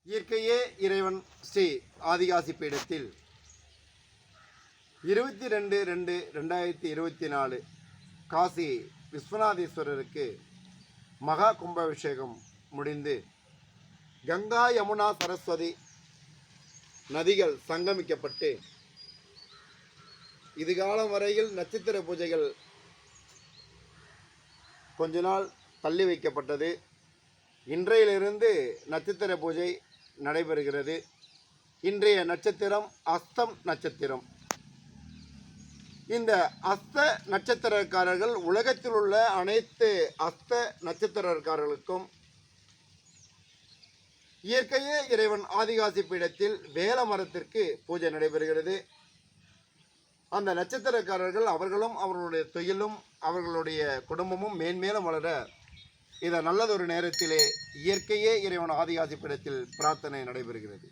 இயற்கையே இறைவன் ஸ்ரீ ஆதிகாசி பீடத்தில் 22/2/2024 காசி விஸ்வநாதீஸ்வரருக்கு மகா கும்பாபிஷேகம் முடிந்து கங்கா யமுனா சரஸ்வதி நதிகள் சங்கமிக்கப்பட்டு இதுகாலம் வரையில் நட்சத்திர பூஜைகள் கொஞ்ச நாள் தள்ளி வைக்கப்பட்டது. இன்றையிலிருந்து நட்சத்திர பூஜை நடைபெறுகிறது. இன்றைய நட்சத்திரம் அஸ்தம் நட்சத்திரம். இந்த அஸ்த நட்சத்திரக்காரர்கள் உலகத்தில் உள்ள அனைத்து அஸ்த நட்சத்திரக்காரர்களுக்கும் இயற்கையே இறைவன் ஆதிகாசி பீடத்தில் வேல மரத்திற்கு பூஜை நடைபெறுகிறது. அந்த நட்சத்திரக்காரர்கள் அவர்களும் அவர்களுடைய தொழிலும் அவர்களுடைய குடும்பமும் மேன்மேலும் வளர இந்த நல்லதொரு நேரத்திலே இயற்கையே இறைவன் ஆதிகாசி பீடத்தில் பிரார்த்தனை நடைபெறுகிறது.